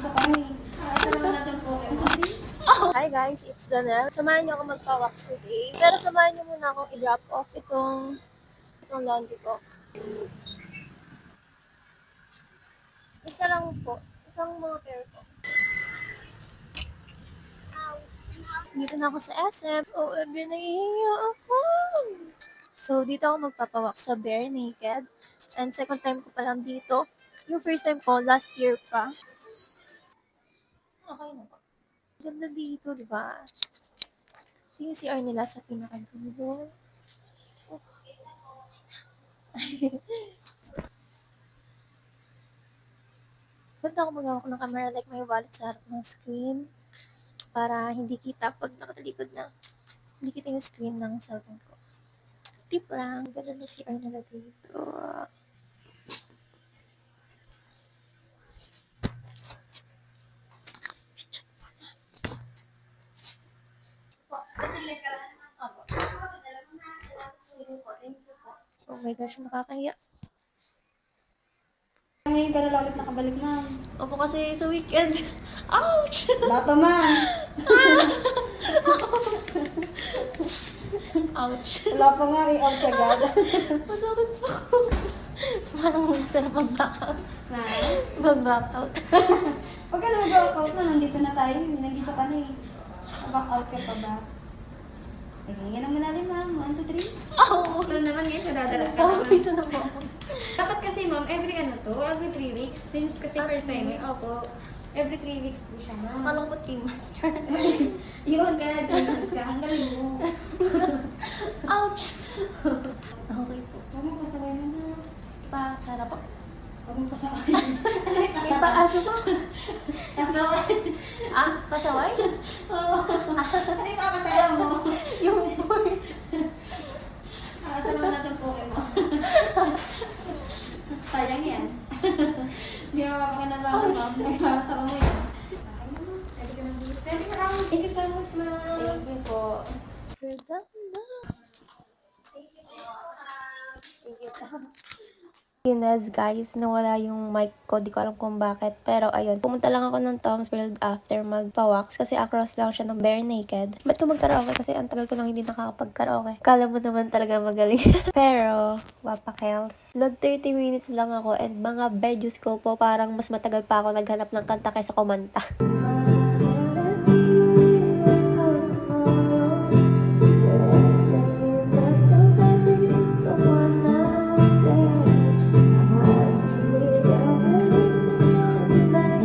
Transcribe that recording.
nandito kami. Asalamat natin po. Hi guys, it's Danelle. Samahan niyo ako magpa-wax today. Pero samahan niyo muna akong i-drop off itong laundry ko. Isa lang po. Isang mga pair ko. Dito na ako sa SM. OMG, nahihiya ako. So, dito ako magpapawax sa Bare Naked. And second time ko pa lang dito. Yung first time ko, last year pa. Okay na ba? Ganda dito, di ba? Ito yung CR nila sa pinaka-dulo. Punta ako mag-hawak ng camera like may wallet sa harap ng screen para hindi kita pag nakatalikod na. Hindi kita yung screen ng cellphone ko. Tip lang. Ganda na CR nila dito. Oh my gosh, nakakahiya. Ngayon ka na ulit nakabalik, ma'am. Opo kasi sa weekend. Ouch! Wala pa, ma'am. Ouch. Wala pa nga, i-out siya agad. Masakit po. Parang sarap mag-backout. Ma'am? Mag-backout. Huwag ka na mag-out na, nandito na tayo. Nandito ka na eh. Back-out ka pa ba? Paghingan ng malalim, ma'am. 1, 2, 3. Oh! Ito naman ngayon, nadadala ka Oh, naman. isa na po ako. Dapat kasi, ma'am, every 3 weeks. Since kasi first time eh, opo. Every 3 weeks po siya, ma'am. Akala ko 3 months. Yun, kaya 3 months ka. Ang galing mo. Ouch! Okay po. Huwag mo pasaway mo na. Pasara po. Huwag mo pasaway. Ipaano po? Pasaway. Ah, pasaway? Oo. Ano yung kakasayaw mo? Yung board. Kasama natin Pokemon. Sayang yan. Hindi mo mapakinabangan, ma'am. May pasama mo yan. Pwede ka nang bilis. Pwede ka lang. Thank you so much, ma'am. Thank you po. You're done na. Thank you po. Yes, guys, nawala yung mic ko. Di ko alam kung bakit. Pero, ayun. Pumunta lang ako ng Tom's World after magpa-wax. Kasi across lang siya ng Bare Naked. Ba't ko mag-karaoke? Kasi ang tagal ko nang hindi nakakapag-karaoke. Kala mo naman talaga magaling. Pero, wapakels. Nag 30 minutes lang ako. And mga bedus ko po, parang mas matagal pa ako naghanap ng kanta kaysa kumanta.